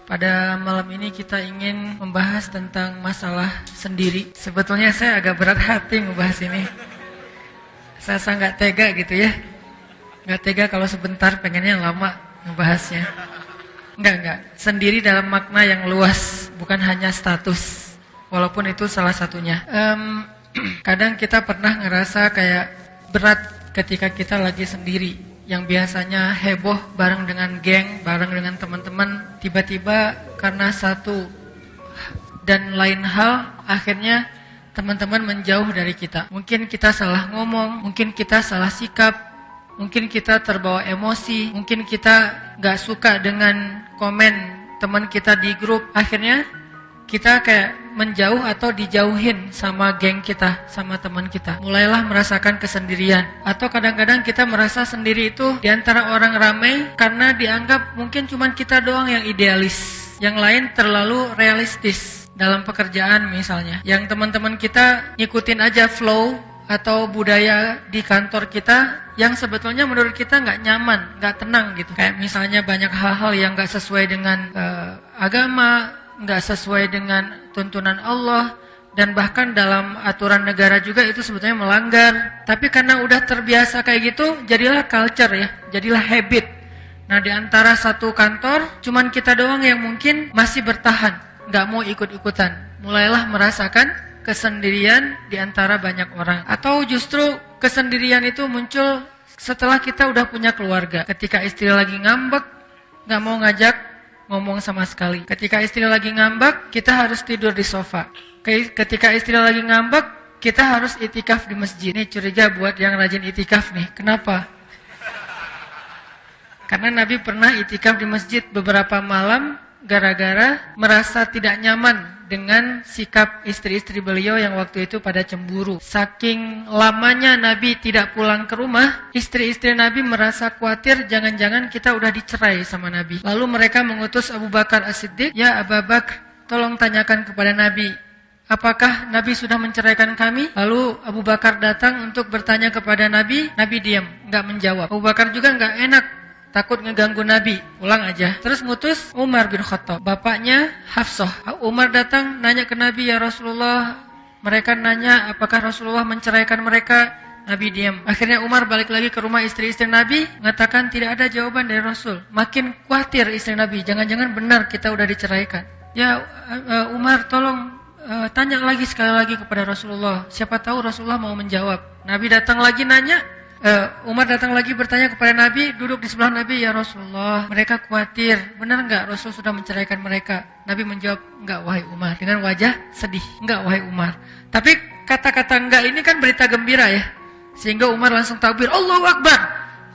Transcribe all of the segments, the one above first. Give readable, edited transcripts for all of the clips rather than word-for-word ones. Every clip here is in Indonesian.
Pada malam ini kita ingin membahas tentang masalah sendiri. Sebetulnya saya agak berat hati membahas ini. Saya nggak tega gitu ya. Nggak tega kalau sebentar, pengennya lama membahasnya. Enggak. Sendiri dalam makna yang luas, bukan hanya status. Walaupun itu salah satunya. Kadang kita pernah ngerasa kayak berat ketika kita lagi sendiri. Yang biasanya heboh bareng dengan geng, bareng dengan teman-teman, tiba-tiba karena satu dan lain hal, akhirnya teman-teman menjauh dari kita. Mungkin kita salah ngomong, mungkin kita salah sikap, mungkin kita terbawa emosi, mungkin kita gak suka dengan komen teman kita di grup. Akhirnya kita kayak menjauh atau dijauhin sama geng kita, sama teman kita. Mulailah merasakan kesendirian. Atau kadang-kadang kita merasa sendiri itu di antara orang ramai karena dianggap mungkin cuma kita doang yang idealis. Yang lain terlalu realistis dalam pekerjaan misalnya. Yang teman-teman kita ngikutin aja flow atau budaya di kantor kita yang sebetulnya menurut kita nggak nyaman, nggak tenang gitu. Kayak misalnya banyak hal-hal yang nggak sesuai dengan agama, nggak sesuai dengan tuntunan Allah, dan bahkan dalam aturan negara juga itu sebetulnya melanggar. Tapi karena udah terbiasa kayak gitu, jadilah culture ya, jadilah habit. Nah, di antara satu kantor, cuman kita doang yang mungkin masih bertahan, nggak mau ikut-ikutan. Mulailah merasakan kesendirian di antara banyak orang. Atau justru kesendirian itu muncul setelah kita udah punya keluarga. Ketika istri lagi ngambek, nggak mau ngajak ngomong sama sekali. Ketika istri lagi ngambek, kita harus tidur di sofa. Ketika istri lagi ngambek, kita harus itikaf di masjid. Nih curiga buat yang rajin itikaf nih. Kenapa? Karena Nabi pernah itikaf di masjid beberapa malam gara-gara merasa tidak nyaman dengan sikap istri-istri beliau yang waktu itu pada cemburu. Saking lamanya Nabi tidak pulang ke rumah, istri-istri Nabi merasa khawatir jangan-jangan kita udah dicerai sama Nabi. Lalu mereka mengutus Abu Bakar As-Siddiq, "Ya Abu Bakar, tolong tanyakan kepada Nabi, apakah Nabi sudah menceraikan kami?" Lalu Abu Bakar datang untuk bertanya kepada Nabi, Nabi diam, nggak menjawab. Abu Bakar juga nggak enak, takut ngeganggu Nabi, pulang aja. Terus ngutus Umar bin Khattab, bapaknya Hafsah. Umar datang nanya ke Nabi, "Ya Rasulullah," mereka nanya apakah Rasulullah menceraikan mereka. Nabi diam. Akhirnya Umar balik lagi ke rumah istri-istri Nabi, mengatakan tidak ada jawaban dari Rasul. Makin khawatir istri Nabi, jangan-jangan benar kita udah diceraikan. "Ya Umar, tolong tanya lagi sekali lagi kepada Rasulullah, siapa tahu Rasulullah mau menjawab." Nabi datang lagi nanya, Umar datang lagi bertanya kepada Nabi, duduk di sebelah Nabi, "Ya Rasulullah, mereka khawatir, benar enggak Rasul sudah menceraikan mereka?" Nabi menjawab, "Enggak wahai Umar," dengan wajah sedih. "Enggak wahai Umar." Tapi kata-kata enggak ini kan berita gembira ya, sehingga Umar langsung takbir, "Allahu Akbar."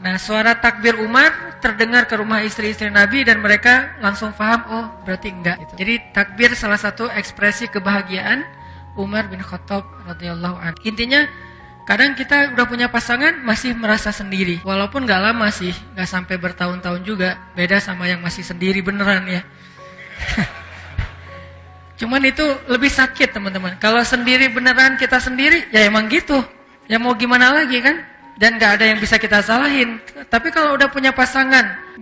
Nah, suara takbir Umar terdengar ke rumah istri-istri Nabi dan mereka langsung paham, oh berarti enggak gitu. Jadi takbir salah satu ekspresi kebahagiaan Umar bin Khattab radhiyallahu anhu. Intinya kadang kita udah punya pasangan masih merasa sendiri. Walaupun gak lama sih, gak sampai bertahun-tahun juga. Beda sama yang masih sendiri beneran ya. Cuman itu lebih sakit teman-teman. Kalau sendiri beneran kita sendiri, ya emang gitu. Ya mau gimana lagi kan? Dan gak ada yang bisa kita salahin. Tapi kalau udah punya pasangan,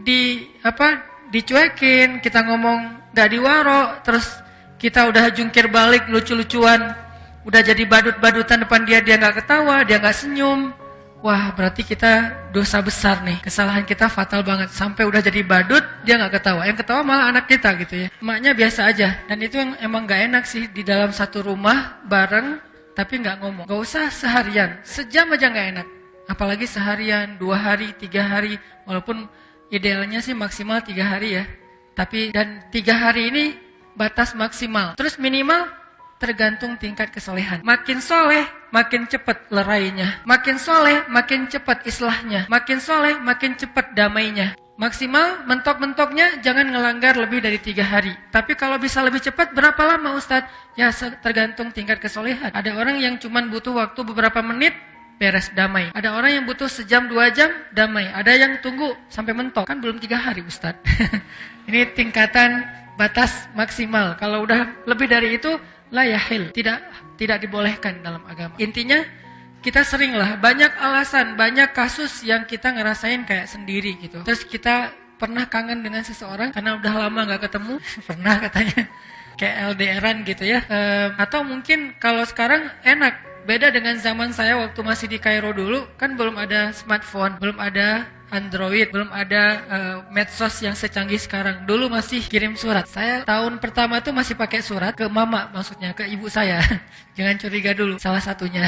dicuekin, kita ngomong gak diwaro, terus kita udah jungkir balik lucu-lucuan, udah jadi badut-badutan depan dia nggak ketawa, dia nggak senyum. Wah, berarti kita dosa besar nih. Kesalahan kita fatal banget. Sampai udah jadi badut, dia nggak ketawa. Yang ketawa malah anak kita gitu ya. Emaknya biasa aja. Dan itu yang emang nggak enak sih, di dalam satu rumah bareng tapi nggak ngomong. Nggak usah seharian, sejam aja nggak enak. Apalagi seharian, 2 hari, 3 hari. Walaupun idealnya sih maksimal 3 hari ya. Tapi dan 3 hari ini batas maksimal. Terus minimal tergantung tingkat kesolehan. Makin soleh, makin cepat lerainya. Makin soleh, makin cepat islahnya. Makin soleh, makin cepat damainya. Maksimal mentok-mentoknya jangan ngelanggar lebih dari 3 hari. Tapi kalau bisa lebih cepat, berapa lama Ustadz? Ya tergantung tingkat kesolehan. Ada orang yang cuma butuh waktu beberapa menit, beres damai. Ada orang yang butuh sejam 2 jam, damai. Ada yang tunggu sampai mentok. Kan belum 3 hari Ustadz. Ini tingkatan batas maksimal. Kalau udah lebih dari itu, la yahil, tidak dibolehkan dalam agama. Intinya kita sering lah banyak alasan, banyak kasus yang kita ngerasain kayak sendiri gitu. Terus kita pernah kangen dengan seseorang karena udah lama nggak ketemu? Pernah katanya. Kayak LDRan gitu ya. Atau mungkin kalau sekarang enak. Beda dengan zaman saya waktu masih di Kairo dulu, kan belum ada smartphone, belum ada Android, belum ada medsos yang secanggih sekarang. Dulu masih kirim surat. Saya tahun pertama tuh masih pakai surat ke mama, maksudnya ke ibu saya. Jangan curiga dulu, salah satunya.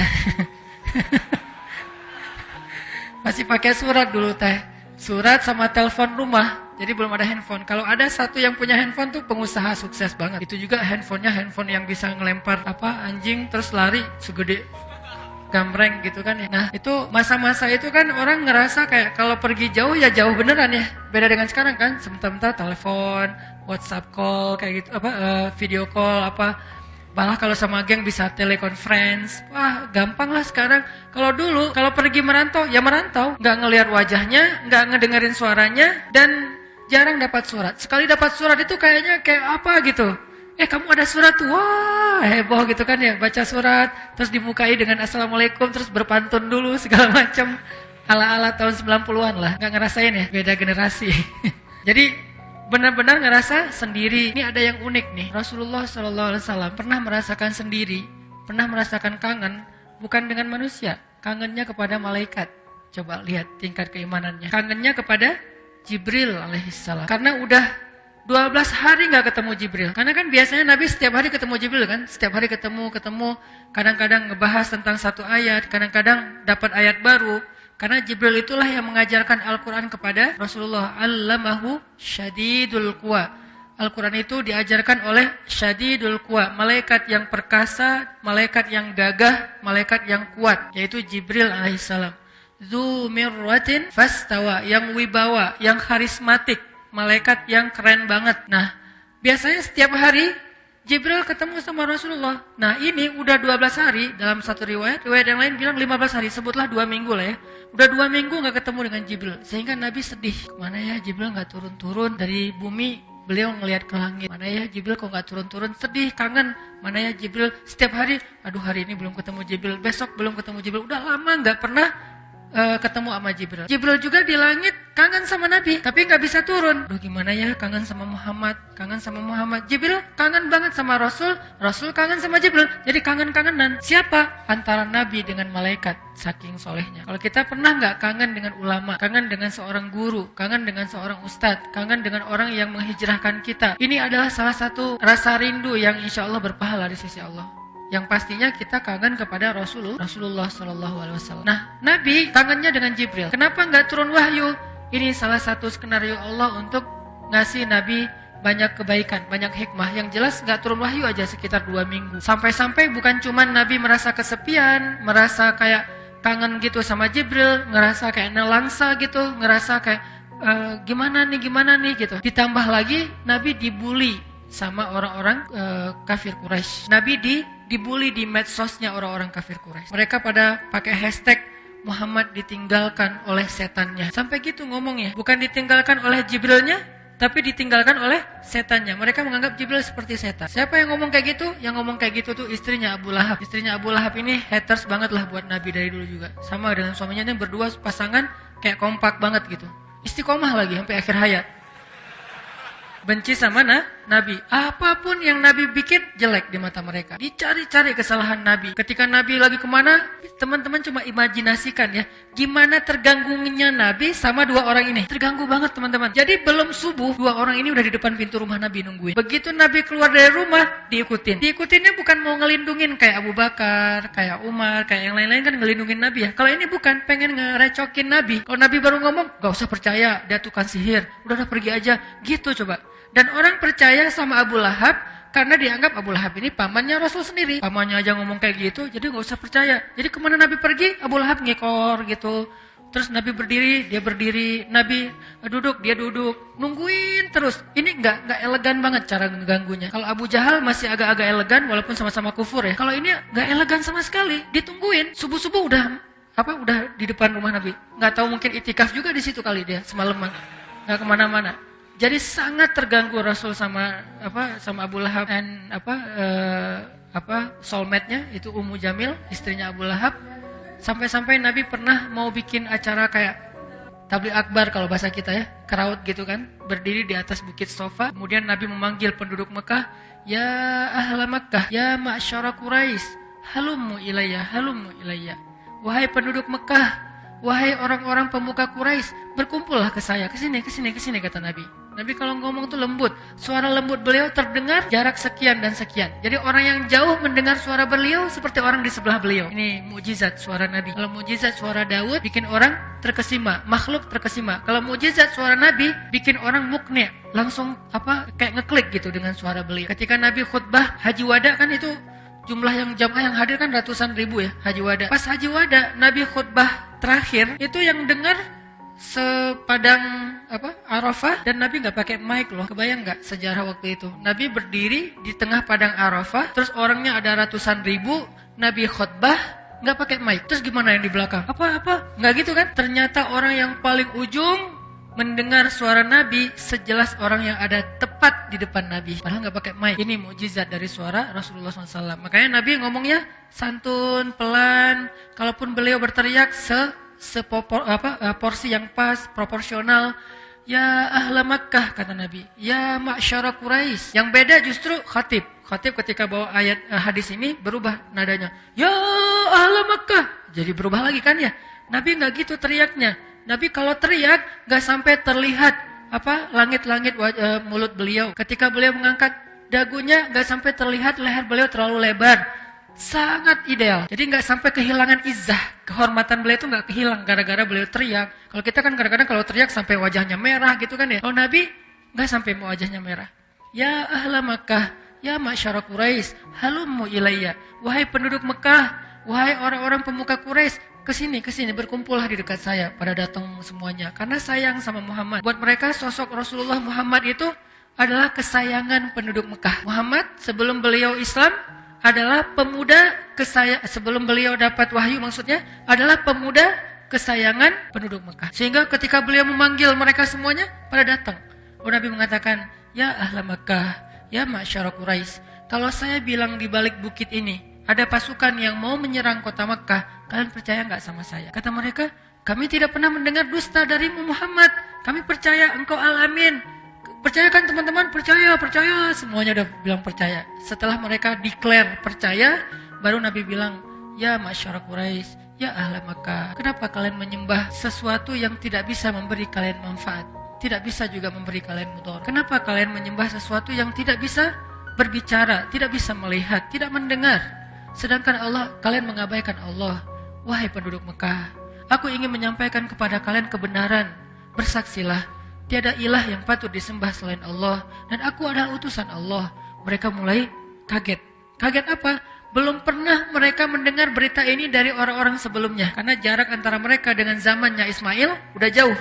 Masih pakai surat dulu teh. Surat sama telepon rumah. Jadi belum ada handphone. Kalau ada satu yang punya handphone tuh pengusaha sukses banget. Itu juga handphonenya handphone yang bisa ngelempar anjing terus lari segede gambreng gitu kan ya. Nah itu masa-masa itu kan orang ngerasa kayak kalau pergi jauh ya jauh beneran ya. Beda dengan sekarang kan, sebentar-bentar telepon, WhatsApp call kayak gitu, video call Malah kalau sama geng bisa teleconference. Wah gampang lah sekarang. Kalau dulu kalau pergi merantau ya merantau, nggak ngelihat wajahnya, nggak ngedengerin suaranya, dan jarang dapat surat. Sekali dapat surat itu kayaknya kayak apa gitu. Kamu ada surat tuh, wah heboh gitu kan ya, baca surat, terus dibukai dengan assalamualaikum, terus berpantun dulu segala macam, ala-ala tahun 90-an lah, nggak ngerasain ya, beda generasi. Jadi benar-benar ngerasa sendiri. Ini ada yang unik nih, Rasulullah SAW pernah merasakan sendiri, pernah merasakan kangen, bukan dengan manusia, kangennya kepada malaikat. Coba lihat tingkat keimanannya, kangennya kepada Jibril alaihissalam, karena udah 12 hari gak ketemu Jibril. Karena kan biasanya Nabi setiap hari ketemu Jibril kan. Setiap hari ketemu. Kadang-kadang ngebahas tentang satu ayat. Kadang-kadang dapat ayat baru. Karena Jibril itulah yang mengajarkan Al-Quran kepada Rasulullah. Allamahu syadidul quwa. Al-Quran itu diajarkan oleh syadidul quwa. Malaikat yang perkasa, malaikat yang gagah, malaikat yang kuat. Yaitu Jibril alaihissalam. Dzu mirratin fastawa. Yang wibawa, yang karismatik. Malaikat yang keren banget. Nah, biasanya setiap hari Jibril ketemu sama Rasulullah. Nah, ini udah 12 hari dalam satu riwayat yang lain bilang 15 hari, sebutlah 2 minggu lah ya. Udah 2 minggu gak ketemu dengan Jibril. Sehingga Nabi sedih. Mana ya Jibril gak turun-turun dari bumi, beliau ngelihat ke langit. Mana ya Jibril kok gak turun-turun, sedih, kangen. Mana ya Jibril, setiap hari, aduh hari ini belum ketemu Jibril, besok belum ketemu Jibril. Udah lama gak pernah ketemu sama Jibril. Jibril juga di langit kangen sama Nabi, tapi nggak bisa turun. Duh gimana ya, kangen sama Muhammad, kangen sama Muhammad. Jibril kangen banget sama Rasul, Rasul kangen sama Jibril. Jadi kangen-kangenan. Siapa? Antara Nabi dengan malaikat, saking solehnya. Kalau kita pernah nggak kangen dengan ulama, kangen dengan seorang guru, kangen dengan seorang ustadz, kangen dengan orang yang menghijrahkan kita. Ini adalah salah satu rasa rindu yang insya Allah berpahala di sisi Allah. Yang pastinya kita kangen kepada Rasulullah SAW. Nah, Nabi kangennya dengan Jibril. Kenapa nggak turun wahyu? Ini salah satu skenario Allah untuk ngasih Nabi banyak kebaikan, banyak hikmah. Yang jelas nggak turun wahyu aja sekitar 2 minggu. Sampai-sampai bukan cuma Nabi merasa kesepian, merasa kayak kangen gitu sama Jibril, ngerasa kayak nelangsa gitu, ngerasa kayak gimana nih gitu. Ditambah lagi Nabi dibully sama orang-orang kafir Quraisy. Nabi dibully di medsosnya orang-orang kafir Quraisy. Mereka pada pakai hashtag Muhammad ditinggalkan oleh setannya. Sampai gitu ngomongnya. Bukan ditinggalkan oleh Jibrilnya, tapi ditinggalkan oleh setannya. Mereka menganggap Jibril seperti setan. Siapa yang ngomong kayak gitu? Yang ngomong kayak gitu tuh istrinya Abu Lahab. Istrinya Abu Lahab ini haters banget lah buat Nabi dari dulu juga. Sama dengan suaminya, ini berdua pasangan kayak kompak banget gitu. Istiqomah lagi sampai akhir hayat. Benci sama Nabi. Apapun yang Nabi bikin jelek di mata mereka. Dicari-cari kesalahan Nabi. Ketika Nabi lagi kemana, teman-teman cuma imajinasikan ya. Gimana terganggunya Nabi sama 2 orang ini. Terganggu banget teman-teman. Jadi belum subuh, 2 orang ini udah di depan pintu rumah Nabi nungguin. Begitu Nabi keluar dari rumah, diikutin. Diikutinnya bukan mau ngelindungin kayak Abu Bakar, kayak Umar, kayak yang lain-lain kan ngelindungin Nabi ya. Kalau ini bukan, pengen ngerecokin Nabi. Kalau Nabi baru ngomong, gak usah percaya, dia tukang sihir. Udah pergi aja. Gitu coba. Dan orang percaya sama Abu Lahab karena dianggap Abu Lahab ini pamannya Rasul sendiri. Pamannya aja ngomong kayak gitu, jadi gak usah percaya. Jadi kemana Nabi pergi, Abu Lahab ngekor gitu. Terus Nabi berdiri, dia berdiri. Nabi duduk, dia duduk. Nungguin terus. Ini gak elegan banget cara ngeganggunya. Kalau Abu Jahal masih agak-agak elegan walaupun sama-sama kufur ya. Kalau ini gak elegan sama sekali. Ditungguin. Subuh-subuh udah di depan rumah Nabi. Gak tahu mungkin itikaf juga di situ kali dia semalaman. Gak kemana-mana. Jadi sangat terganggu Rasul sama Abu Lahab dan soulmate-nya itu Ummu Jamil, istrinya Abu Lahab. Sampai-sampai Nabi pernah mau bikin acara kayak tabligh akbar kalau bahasa kita ya, keraut gitu kan, berdiri di atas bukit Sofa. Kemudian Nabi memanggil penduduk Mekah, ya ahla Makkah, ya ma'syara Quraisy, halummu ilayya, halummu ilayya. Wahai penduduk Mekah, wahai orang-orang pemuka Quraisy, berkumpullah ke saya, ke sini, kata Nabi. Nabi kalau ngomong tuh lembut, suara lembut beliau terdengar jarak sekian dan sekian. Jadi orang yang jauh mendengar suara beliau seperti orang di sebelah beliau. Ini mukjizat suara Nabi. Kalau mukjizat suara Daud bikin orang terkesima, makhluk terkesima. Kalau mukjizat suara Nabi bikin orang mukni, langsung kayak ngeklik gitu dengan suara beliau. Ketika Nabi khutbah Haji Wada kan itu jumlah yang jamaah yang hadir kan ratusan ribu ya, Haji Wada. Pas Haji Wada Nabi khutbah terakhir itu yang dengar sepadang Arafah, dan Nabi nggak pakai mic loh. Kebayang nggak sejarah waktu itu? Nabi berdiri di tengah padang Arafah, terus orangnya ada ratusan ribu, Nabi khutbah nggak pakai mic. Terus gimana yang di belakang? Nggak gitu kan? Ternyata orang yang paling ujung mendengar suara Nabi sejelas orang yang ada tepat di depan Nabi, padahal nggak pakai mic. Ini mukjizat dari suara Rasulullah SAW. Makanya Nabi ngomongnya santun, pelan. Kalaupun beliau berteriak porsi yang pas, proporsional. Ya ahla Makkah, kata Nabi. Ya ma'syara Quraisy. Yang beda justru khatib. Khatib ketika bawa ayat hadis ini berubah nadanya. Ya ahla Makkah. Jadi berubah lagi kan ya. Nabi nggak gitu teriaknya. Nabi kalau teriak nggak sampai terlihat langit-langit mulut beliau. Ketika beliau mengangkat dagunya nggak sampai terlihat leher beliau terlalu lebar. Sangat ideal. Jadi nggak sampai kehilangan izzah, kehormatan beliau itu nggak kehilang gara-gara beliau teriak. Kalau kita kan kadang-kadang kalau teriak sampai wajahnya merah gitu kan ya. Kalau Nabi nggak sampai wajahnya merah. Ya ahla Makkah, ya ma'syara Quraisy, halummu ilayya. Wahai penduduk Mekah, wahai orang-orang pemuka Quraisy, kesini berkumpullah di dekat saya. Pada datang semuanya karena sayang sama Muhammad. Buat mereka sosok Rasulullah Muhammad itu adalah kesayangan penduduk Mekah. Muhammad sebelum beliau Islam adalah pemuda sebelum beliau dapat wahyu maksudnya adalah pemuda kesayangan penduduk Mekah. Sehingga ketika beliau memanggil mereka semuanya pada datang. Nabi mengatakan, ya ahla Makkah, ya ma'syara Quraisy, kalau saya bilang di balik bukit ini ada pasukan yang mau menyerang kota Makkah, kalian percaya nggak sama saya? Kata mereka, kami tidak pernah mendengar dusta darimu Muhammad. Kami percaya engkau al-amin. Percaya kan teman-teman? Percaya. Semuanya udah bilang percaya. Setelah mereka declare percaya, baru Nabi bilang, ya ma'syara Quraisy, ya ahla Makkah, kenapa kalian menyembah sesuatu yang tidak bisa memberi kalian manfaat, tidak bisa juga memberi kalian mudarat? Kenapa kalian menyembah sesuatu yang tidak bisa berbicara, tidak bisa melihat, tidak mendengar? Sedangkan kalian mengabaikan Allah. Wahai penduduk Mekah, aku ingin menyampaikan kepada kalian kebenaran. Bersaksilah, tiada ilah yang patut disembah selain Allah, dan aku adalah utusan Allah. Mereka mulai kaget. Kaget apa? Belum pernah mereka mendengar berita ini dari orang-orang sebelumnya. Karena jarak antara mereka dengan zamannya Ismail udah jauh.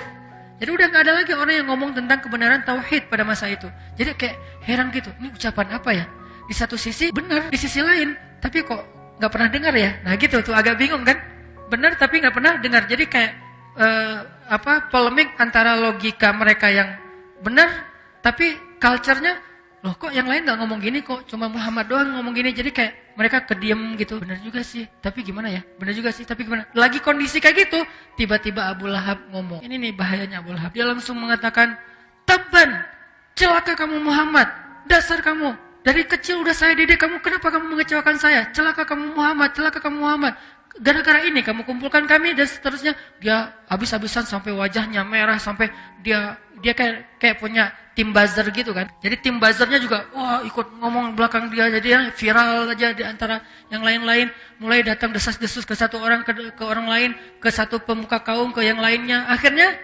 Jadi udah gak ada lagi orang yang ngomong tentang kebenaran tauhid pada masa itu. Jadi kayak heran gitu, ini ucapan apa ya? Di satu sisi benar, di sisi lain tapi kok gak pernah dengar ya? Nah gitu tuh, agak bingung kan? Benar tapi gak pernah dengar. Jadi kayak polemik antara logika mereka yang benar tapi culture-nya, loh kok yang lain gak ngomong gini, kok cuma Muhammad doang ngomong gini. Jadi kayak mereka kediem gitu. Benar juga sih, tapi gimana ya? Benar juga sih, tapi gimana? Lagi kondisi kayak gitu, tiba-tiba Abu Lahab ngomong. Ini nih bahayanya Abu Lahab. Dia langsung mengatakan, Tabban, celaka kamu Muhammad, dasar kamu. Dari kecil udah saya didik kamu, kenapa kamu mengecewakan saya? Celaka kamu Muhammad, celaka kamu Muhammad. Gara-gara ini kamu kumpulkan kami, dan seterusnya. Dia habis-habisan sampai wajahnya merah, sampai dia kayak punya tim buzzer gitu kan. Jadi tim buzzernya juga ikut ngomong belakang dia, jadi yang viral aja di antara yang lain-lain. Mulai datang desas-desus ke satu orang ke orang lain, ke satu pemuka kaum ke yang lainnya. Akhirnya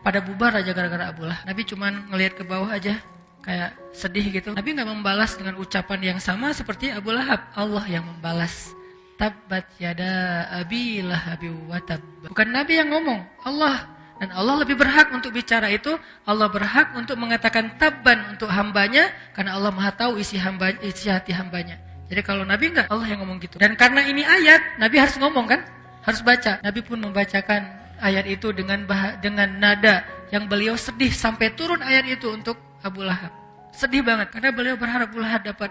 pada bubar aja gara-gara Abu Lahab. Nabi cuman ngelihat ke bawah aja kayak sedih gitu. Nabi nggak membalas dengan ucapan yang sama seperti Abu Lahab. Allah yang membalas. Tabbat yada abi lahabi wa tab. Bukan Nabi yang ngomong, Allah. Dan Allah lebih berhak untuk bicara itu. Allah berhak untuk mengatakan tabban untuk hambanya, karena Allah maha tahu isi hati hambanya. Jadi kalau Nabi enggak, Allah yang ngomong gitu. Dan karena ini ayat, Nabi harus ngomong kan? Harus baca. Nabi pun membacakan ayat itu dengan nada yang beliau sedih sampai turun ayat itu untuk Abu Lahab. Sedih banget karena beliau berharap Abu Lahab dapat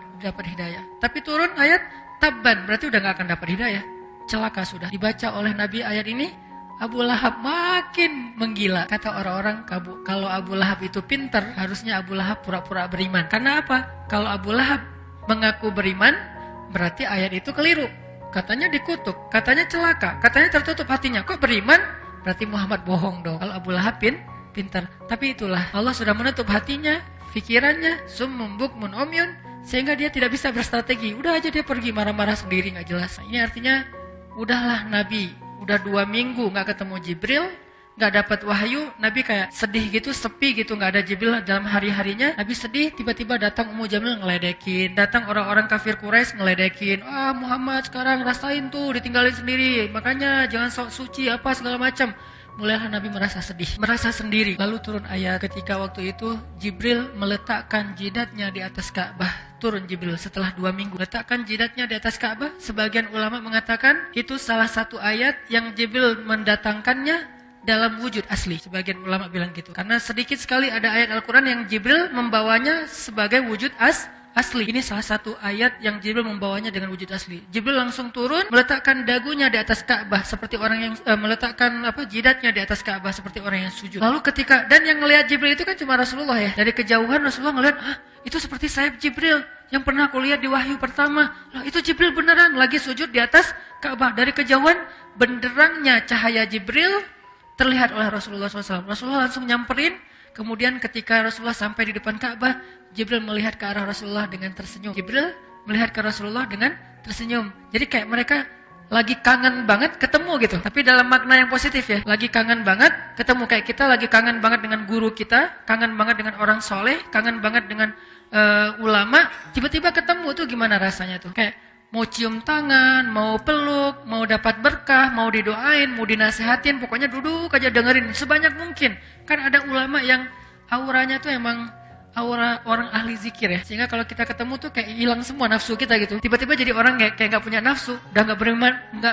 hidayah. Tapi turun ayat Tabban, berarti udah gak akan dapat hidayah. Celaka sudah. Dibaca oleh Nabi ayat ini, Abu Lahab makin menggila. Kata orang-orang, kalau Abu Lahab itu pintar, harusnya Abu Lahab pura-pura beriman. Karena apa? Kalau Abu Lahab mengaku beriman, berarti ayat itu keliru. Katanya dikutuk, katanya celaka, katanya tertutup hatinya. Kok beriman? Berarti Muhammad bohong dong. Kalau Abu Lahab pintar. Tapi itulah, Allah sudah menutup hatinya, pikirannya, summum bukmun umyun, sehingga dia tidak bisa berstrategi. Udah aja dia pergi marah-marah sendiri, gak jelas. Ini artinya, udahlah Nabi, udah 2 minggu gak ketemu Jibril, gak dapat wahyu. Nabi kayak sedih gitu, sepi gitu, gak ada Jibril dalam hari-harinya. Nabi sedih, tiba-tiba datang Ummu Jamil ngeledekin, datang orang-orang kafir Quraisy ngeledekin. Muhammad sekarang rasain tuh ditinggalin sendiri, makanya jangan sok suci apa segala macam. Mulailah Nabi merasa sedih, merasa sendiri. Lalu turun ayat ketika waktu itu Jibril meletakkan jidatnya di atas Ka'bah. Turun Jibril setelah 2 minggu, letakkan jidatnya di atas Ka'bah. Sebagian ulama mengatakan itu salah satu ayat yang Jibril mendatangkannya dalam wujud asli. Sebagian ulama bilang gitu. Karena sedikit sekali ada ayat Al-Quran yang Jibril membawanya sebagai wujud asli. Ini salah satu ayat yang Jibril membawanya dengan wujud asli. Jibril langsung turun, meletakkan dagunya di atas Ka'bah seperti orang yang meletakkan jidatnya di atas Ka'bah seperti orang yang sujud. Lalu dan yang ngelihat Jibril itu kan cuma Rasulullah ya. Dari kejauhan Rasulullah ngelihat, itu seperti sayap Jibril yang pernah aku lihat di wahyu pertama. Lah itu Jibril beneran lagi sujud di atas Ka'bah. Dari kejauhan benderangnya cahaya Jibril terlihat oleh Rasulullah SAW. Rasulullah langsung nyamperin. Kemudian ketika Rasulullah sampai di depan Ka'bah, Jibril melihat ke arah Rasulullah dengan tersenyum. Jibril melihat ke Rasulullah dengan tersenyum. Jadi kayak mereka lagi kangen banget ketemu gitu. Tapi dalam makna yang positif ya. Lagi kangen banget ketemu. Kayak kita lagi kangen banget dengan guru kita, kangen banget dengan orang soleh, kangen banget dengan ulama. Tiba-tiba ketemu tuh gimana rasanya tuh? Kayak mau cium tangan, mau peluk, mau dapat berkah, mau didoain, mau dinasehatin, pokoknya duduk aja dengerin sebanyak mungkin. Kan ada ulama yang auranya tuh emang aura orang ahli zikir ya. Sehingga kalau kita ketemu tuh kayak hilang semua nafsu kita gitu. Tiba-tiba jadi orang kayak gak punya nafsu, udah gak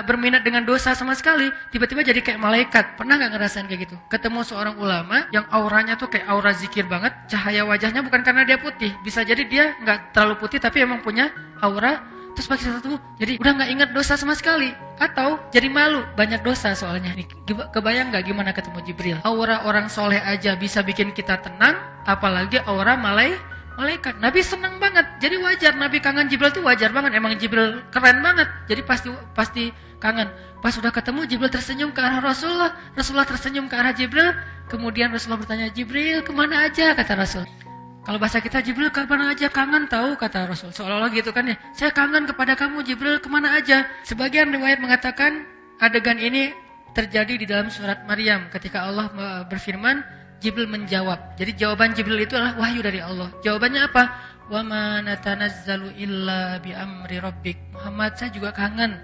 berminat dengan dosa sama sekali. Tiba-tiba jadi kayak malaikat. Pernah gak ngerasain kayak gitu? Ketemu seorang ulama yang auranya tuh kayak aura zikir banget. Cahaya wajahnya bukan karena dia putih. Bisa jadi dia gak terlalu putih tapi emang punya aura. Terus pas kita ketemu, jadi udah gak ingat dosa sama sekali. Atau jadi malu, banyak dosa soalnya. Nih, kebayang gak gimana ketemu Jibril? Aura orang soleh aja bisa bikin kita tenang, apalagi aura malaikat. Nabi senang banget, jadi wajar Nabi kangen Jibril tuh wajar banget. Emang Jibril keren banget, jadi pasti kangen. Pas udah ketemu, Jibril tersenyum ke arah Rasulullah. Rasulullah tersenyum ke arah Jibril. Kemudian Rasulullah bertanya, Jibril kemana aja? Kata Rasul. Kalau bahasa kita, Jibril kemana aja, kangen tahu, kata Rasul. Seolah-olah gitu kan ya, saya kangen kepada kamu Jibril, kemana aja. Sebagian riwayat mengatakan adegan ini terjadi di dalam surat Maryam. Ketika Allah berfirman, Jibril menjawab. Jadi jawaban Jibril itu adalah wahyu dari Allah. Jawabannya apa? Wa ma natanazzalu illa bi amri rabbik. Muhammad, saya juga kangen.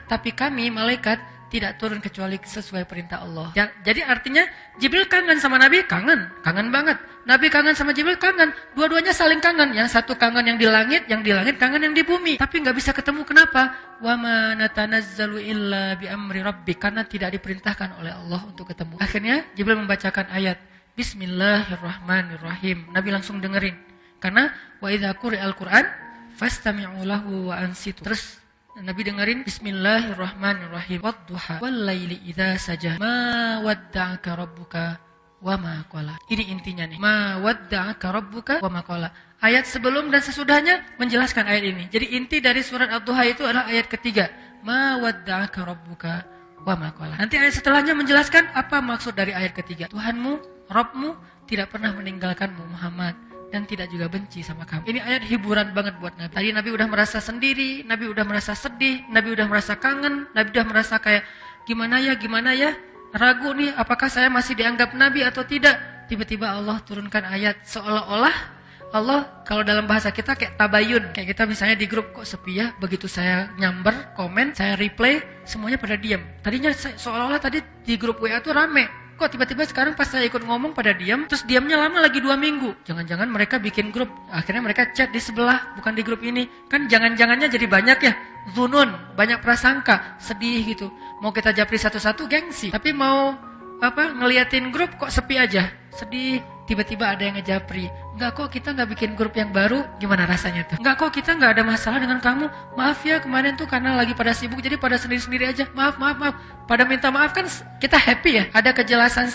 Tapi kami malaikat tidak turun kecuali sesuai perintah Allah. Jadi artinya Jibril kangen sama Nabi, kangen banget. Nabi kangen sama Jibril, kangen. Dua-duanya saling kangen. Yang satu kangen yang di langit kangen yang di bumi. Tapi nggak bisa ketemu, kenapa? Wa ma natanazzalu illa bi amri rabbik, karena tidak diperintahkan oleh Allah untuk ketemu. Akhirnya Jibril membacakan ayat Bismillahirrahmanirrahim. Nabi langsung dengerin. Karena wa idza quri'al Qur'an fastami'u lahu wa ansitu. Terus Nabi dengerin Bismillahirrahmanirrahim. Wadduha wallaili idza saja. Ma wadda'aka rabbuka wa ma qala. Ini intinya nih. Ma wadda'aka rabbuka wa ma qala. Ayat sebelum dan sesudahnya menjelaskan ayat ini. Jadi inti dari surat Ad-Duha itu adalah ayat ketiga. Ma wadda'aka rabbuka wa ma qala. Nanti ayat setelahnya menjelaskan apa maksud dari ayat ketiga. Tuhanmu, Rabbmu tidak pernah meninggalkanmu Muhammad, dan tidak juga benci sama kamu. Ini ayat hiburan banget buat Nabi. Tadi Nabi udah merasa sendiri, Nabi udah merasa sedih, Nabi udah merasa kangen, Nabi udah merasa kayak gimana ya, ragu nih apakah saya masih dianggap Nabi atau tidak. Tiba-tiba Allah turunkan ayat seolah-olah Allah, kalau dalam bahasa kita kayak tabayun. Kayak kita misalnya di grup, kok sepi ya, begitu saya nyamber, komen, saya replay, semuanya pada diam. Tadinya seolah-olah tadi di grup WA tuh rame. Kok tiba-tiba sekarang pas saya ikut ngomong pada diam, terus diamnya lama lagi 2 minggu. Jangan-jangan mereka bikin grup, akhirnya mereka chat di sebelah, bukan di grup ini. Kan jangan-jangannya jadi banyak ya, zunun, banyak prasangka, sedih gitu. Mau kita japri satu-satu gengsi, tapi mau ngeliatin grup kok sepi aja, sedih. tiba-tiba ada yang ngejapri. Enggak kok, kita nggak bikin grup yang baru. Gimana rasanya tuh? Enggak kok, kita nggak ada masalah dengan kamu. Maaf ya, kemarin tuh karena lagi pada sibuk, jadi pada sendiri-sendiri aja. Maaf. Pada minta maaf kan kita happy ya. Ada kejelasan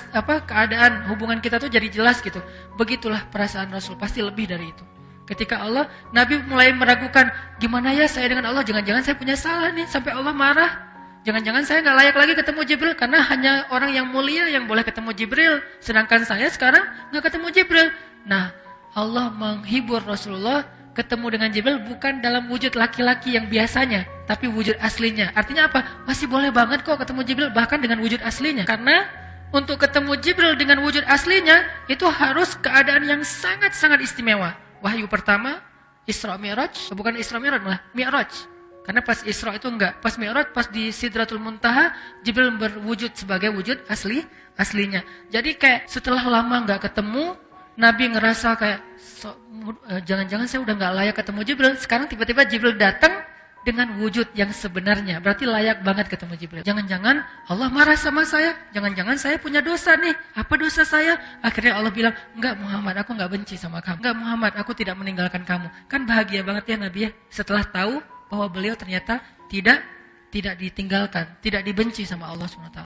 keadaan hubungan kita tuh jadi jelas gitu. Begitulah perasaan Rasul, pasti lebih dari itu. Ketika Allah, Nabi mulai meragukan, gimana ya saya dengan Allah? Jangan-jangan saya punya salah nih, sampai Allah marah. Jangan-jangan saya nggak layak lagi ketemu Jibril, karena hanya orang yang mulia yang boleh ketemu Jibril. Sedangkan saya sekarang nggak ketemu Jibril. Nah, Allah menghibur Rasulullah ketemu dengan Jibril bukan dalam wujud laki-laki yang biasanya, tapi wujud aslinya. Artinya apa? Masih boleh banget kok ketemu Jibril, bahkan dengan wujud aslinya. Karena untuk ketemu Jibril dengan wujud aslinya, itu harus keadaan yang sangat-sangat istimewa. Wahyu pertama, Isra Mi'raj, bukan Isra Mi'raj malah, Mi'raj. Karena pas Isra itu enggak, pas Mi'raj, pas di Sidratul Muntaha, Jibril berwujud sebagai wujud aslinya. Jadi kayak setelah lama enggak ketemu, Nabi ngerasa kayak, jangan-jangan saya udah enggak layak ketemu Jibril. Sekarang tiba-tiba Jibril datang dengan wujud yang sebenarnya. Berarti layak banget ketemu Jibril. Jangan-jangan Allah marah sama saya. Jangan-jangan saya punya dosa nih. Apa dosa saya? Akhirnya Allah bilang, enggak Muhammad, aku enggak benci sama kamu. Enggak Muhammad, aku tidak meninggalkan kamu. Kan bahagia banget ya Nabi ya. Setelah tahu bahwa beliau ternyata tidak ditinggalkan, tidak dibenci sama Allah SWT.